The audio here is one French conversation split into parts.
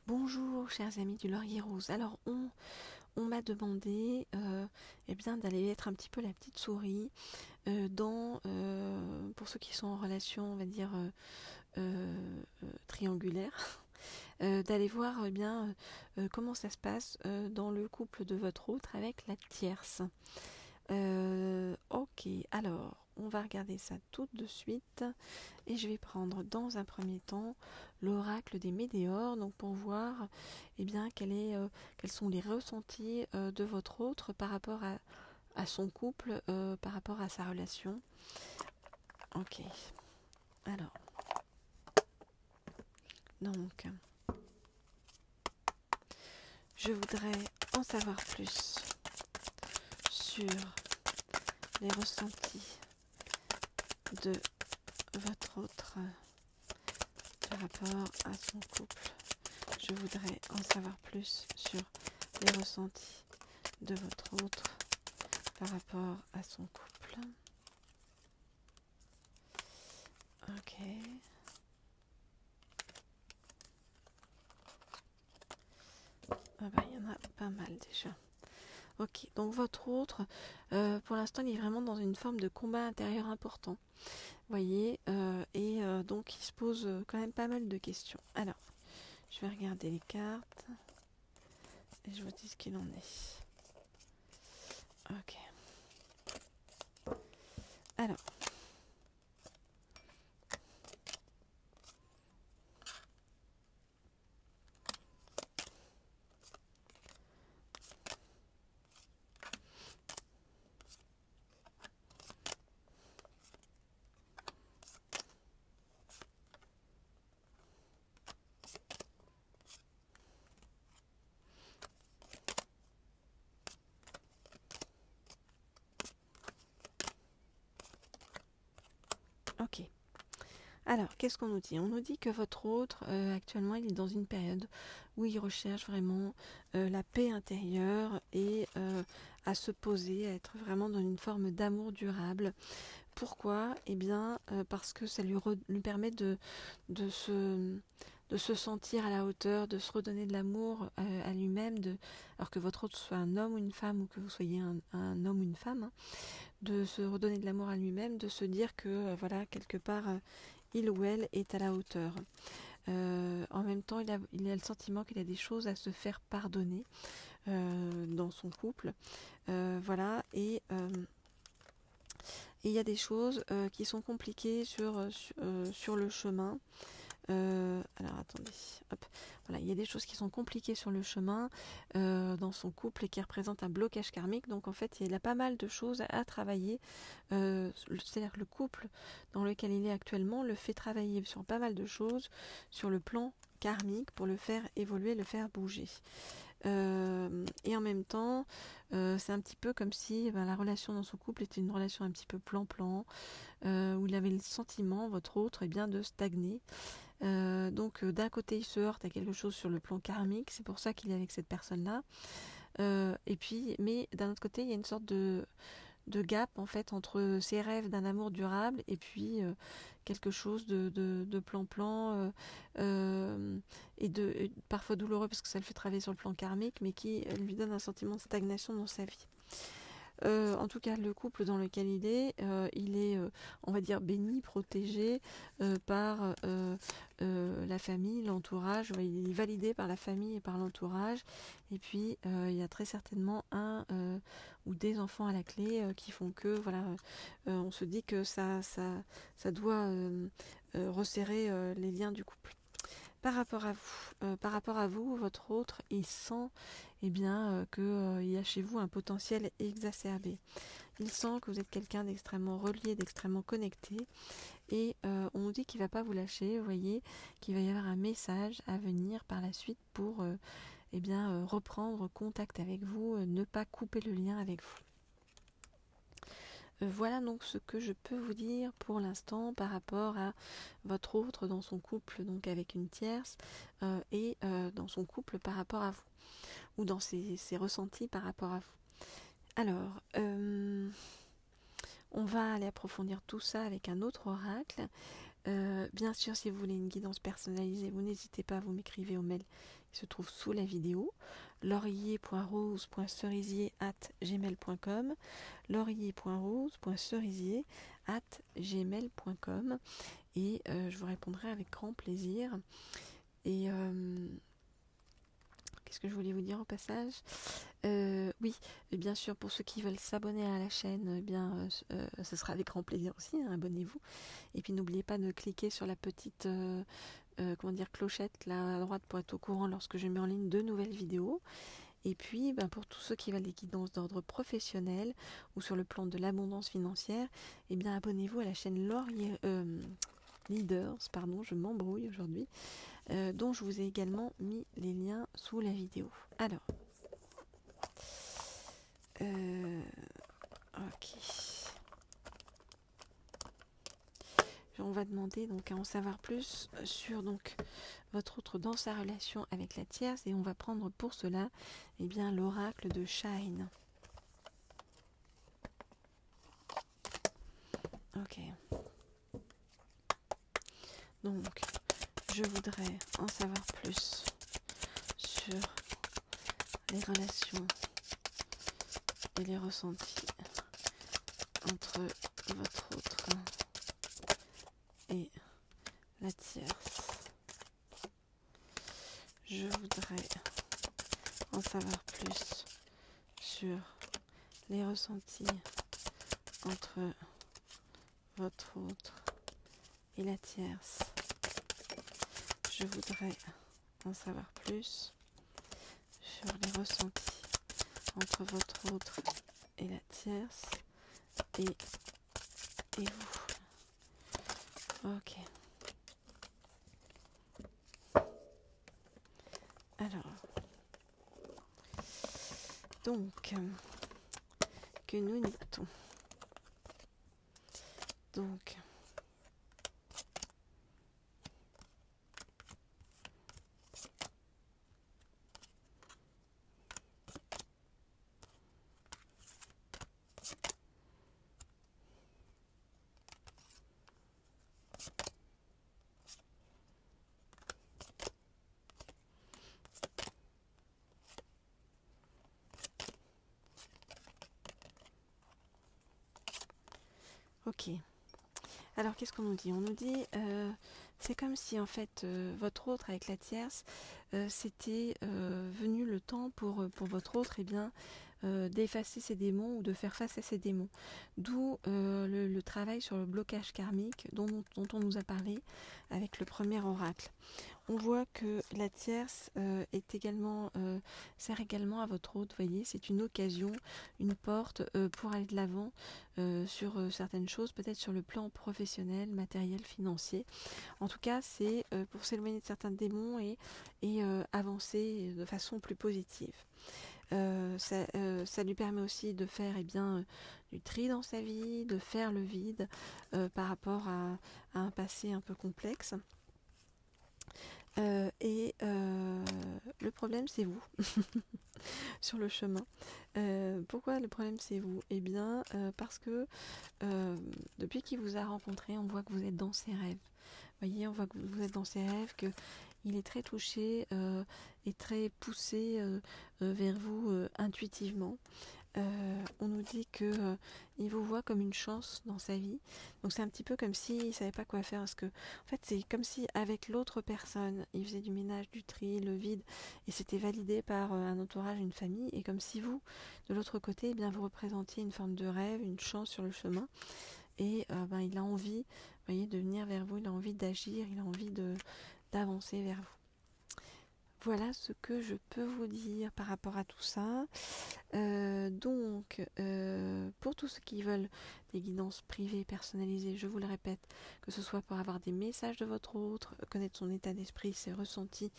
Bonjour chers amis du Laurier Rose. Alors on m'a demandé eh bien d'aller être un petit peu la petite souris pour ceux qui sont en relation on va dire triangulaire, d'aller voir eh bien comment ça se passe dans le couple de votre autre avec la tierce. Ok, alors on va regarder ça tout de suite et je vais prendre dans un premier temps l'oracle des météores, donc pour voir eh bien, quels sont les ressentis de votre autre par rapport à son couple, par rapport à sa relation. Ok, alors, donc, je voudrais en savoir plus sur les ressentis de votre autre par rapport à son couple. Je voudrais en savoir plus sur les ressentis de votre autre par rapport à son couple. Ok. Ah bah, il y en a pas mal déjà. Ok, donc votre autre, pour l'instant, il est vraiment dans une forme de combat intérieur important. Vous voyez, donc il se pose quand même pas mal de questions. Alors, je vais regarder les cartes et je vous dis ce qu'il en est. Ok. Alors, ok. Alors, qu'est-ce qu'on nous dit? On nous dit que votre autre, actuellement, il est dans une période où il recherche vraiment la paix intérieure et à se poser, à être vraiment dans une forme d'amour durable. Pourquoi? Eh bien, parce que ça lui permet de se, de se sentir à la hauteur, de se redonner de l'amour à lui-même, alors que votre autre soit un homme ou une femme, ou que vous soyez un homme ou une femme, hein, de se redonner de l'amour à lui-même, de se dire que, voilà, quelque part, il ou elle est à la hauteur. En même temps, il a le sentiment qu'il a des choses à se faire pardonner dans son couple. Voilà, et il y a des choses qui sont compliquées sur le chemin. Alors attendez, hop. Voilà, il y a des choses qui sont compliquées sur le chemin dans son couple et qui représentent un blocage karmique. Donc en fait, il a pas mal de choses à travailler. C'est-à-dire que le couple dans lequel il est actuellement le fait travailler sur pas mal de choses sur le plan karmique pour le faire évoluer, le faire bouger. Et en même temps, c'est un petit peu comme si la relation dans son couple était une relation un petit peu plan-plan, où il avait le sentiment, votre autre, de stagner. Donc d'un côté, il se heurte à quelque chose sur le plan karmique, c'est pour ça qu'il est avec cette personne-là. Mais d'un autre côté, il y a une sorte de gap en fait entre ses rêves d'un amour durable et puis quelque chose de plan-plan et parfois douloureux parce que ça le fait travailler sur le plan karmique, mais qui lui donne un sentiment de stagnation dans sa vie. En tout cas, le couple dans lequel il est, on va dire, béni, protégé par la famille, l'entourage. Ouais, il est validé par la famille et par l'entourage. Et puis, il y a très certainement un ou des enfants à la clé qui font que, voilà, on se dit que ça doit resserrer les liens du couple. Par rapport à vous, votre autre, il sent qu'il y a chez vous un potentiel exacerbé. Il sent que vous êtes quelqu'un d'extrêmement relié, d'extrêmement connecté, et on nous dit qu'il ne va pas vous lâcher, vous voyez, qu'il va y avoir un message à venir par la suite pour reprendre contact avec vous, ne pas couper le lien avec vous. Voilà donc ce que je peux vous dire pour l'instant par rapport à votre autre dans son couple, donc avec une tierce, et dans son couple par rapport à vous, ou dans ses ressentis par rapport à vous. Alors, on va aller approfondir tout ça avec un autre oracle. Bien sûr, si vous voulez une guidance personnalisée, vous n'hésitez pas, vous m'écrivez au mail qui se trouve sous la vidéo, laurier.rose.cerisier@gmail.com, laurier.rose.cerisier@gmail.com, et je vous répondrai avec grand plaisir. Et qu'est-ce que je voulais vous dire au passage? Oui, bien sûr, pour ceux qui veulent s'abonner à la chaîne, ce sera avec grand plaisir aussi, hein, abonnez-vous. Et puis n'oubliez pas de cliquer sur la petite clochette là à droite pour être au courant lorsque je mets en ligne de nouvelles vidéos. Et puis pour tous ceux qui veulent des guidances d'ordre professionnel ou sur le plan de l'abondance financière, abonnez-vous à la chaîne Laurier Leaders, pardon, je m'embrouille aujourd'hui, dont je vous ai également mis les liens sous la vidéo. Alors, ok. On va demander donc à en savoir plus sur votre autre dans sa relation avec la tierce, et on va prendre pour cela l'oracle de Shine. Ok. Donc, je voudrais en savoir plus sur les relations et les ressentis entre votre autre et la tierce. Je voudrais en savoir plus sur les ressentis entre votre autre et la tierce. Je voudrais en savoir plus sur les ressentis entre votre autre et la tierce et vous. Ok. Alors, donc, que nous dit-on? Donc, ok. Alors, qu'est-ce qu'on nous dit? On nous dit, c'est comme si en fait votre autre avec la tierce, c'était venu le temps pour votre autre d'effacer ses démons ou de faire face à ses démons. D'où le travail sur le blocage karmique dont on nous a parlé avec le premier oracle. On voit que la tierce sert également à votre autre, voyez, c'est une occasion, une porte pour aller de l'avant sur certaines choses, peut-être sur le plan professionnel, matériel, financier. En tout cas, c'est pour s'éloigner de certains démons et avancer de façon plus positive. Ça lui permet aussi de faire du tri dans sa vie, de faire le vide par rapport à un passé un peu complexe. Le problème, c'est vous sur le chemin. Pourquoi le problème, c'est vous? Parce que depuis qu'il vous a rencontré, on voit que vous êtes dans ses rêves. Voyez, on voit que vous êtes dans ses rêves, que il est très touché et très poussé vers vous intuitivement. On nous dit que il vous voit comme une chance dans sa vie. Donc c'est un petit peu comme s'il ne savait pas quoi faire, parce que en fait c'est comme si avec l'autre personne il faisait du ménage, du tri, le vide, et c'était validé par un entourage, une famille, et comme si vous de l'autre côté vous représentiez une forme de rêve, une chance sur le chemin, et il a envie, voyez, de venir vers vous, il a envie d'agir, il a envie d'avancer vers vous. Voilà ce que je peux vous dire par rapport à tout ça. Pour tous ceux qui veulent des guidances privées, personnalisées, je vous le répète, que ce soit pour avoir des messages de votre autre, connaître son état d'esprit, ses ressentis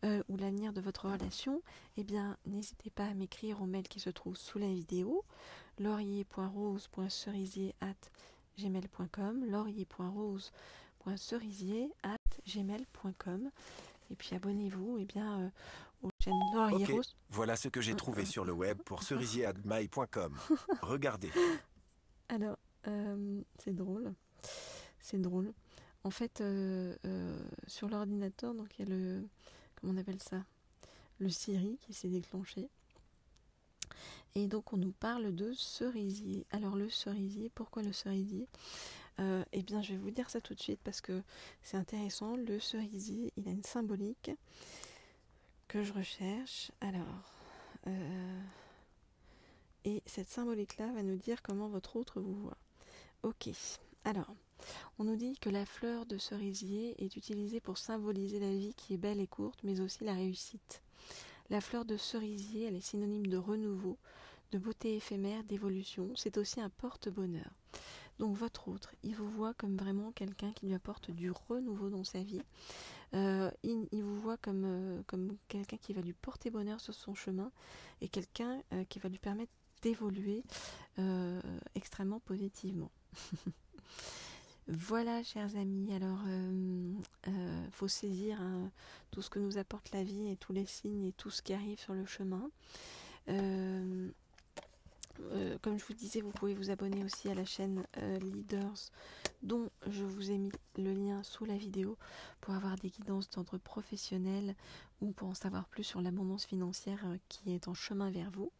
ou l'avenir de votre relation, n'hésitez pas à m'écrire au mail qui se trouve sous la vidéo, laurier.rose.cerisier@gmail.com, laurier.rose.cerisier@gmail.com. Et puis abonnez-vous aux chaînes Laurier Rose. Voilà ce que j'ai trouvé sur le web pour cerisier@mail.com. Regardez. Alors, c'est drôle. C'est drôle. En fait, sur l'ordinateur, donc il y a le, comment on appelle ça, le Siri qui s'est déclenché. Et donc on nous parle de cerisier. Alors le cerisier, pourquoi le cerisier? Eh bien je vais vous dire ça tout de suite parce que c'est intéressant. Le cerisier, il a une symbolique que je recherche. Alors, et cette symbolique-là va nous dire comment votre autre vous voit. Ok, alors, on nous dit que la fleur de cerisier est utilisée pour symboliser la vie qui est belle et courte, mais aussi la réussite. La fleur de cerisier, elle est synonyme de renouveau, de beauté éphémère, d'évolution. C'est aussi un porte-bonheur. Donc votre autre, il vous voit comme vraiment quelqu'un qui lui apporte du renouveau dans sa vie. Il vous voit comme quelqu'un qui va lui porter bonheur sur son chemin et quelqu'un qui va lui permettre d'évoluer extrêmement positivement. Voilà, chers amis, alors faut saisir tout ce que nous apporte la vie et tous les signes et tout ce qui arrive sur le chemin. Comme je vous disais, vous pouvez vous abonner aussi à la chaîne Leaders, dont je vous ai mis le lien sous la vidéo pour avoir des guidances d'ordre professionnel ou pour en savoir plus sur l'abondance financière qui est en chemin vers vous.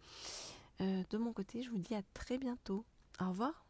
De mon côté, je vous dis à très bientôt. Au revoir.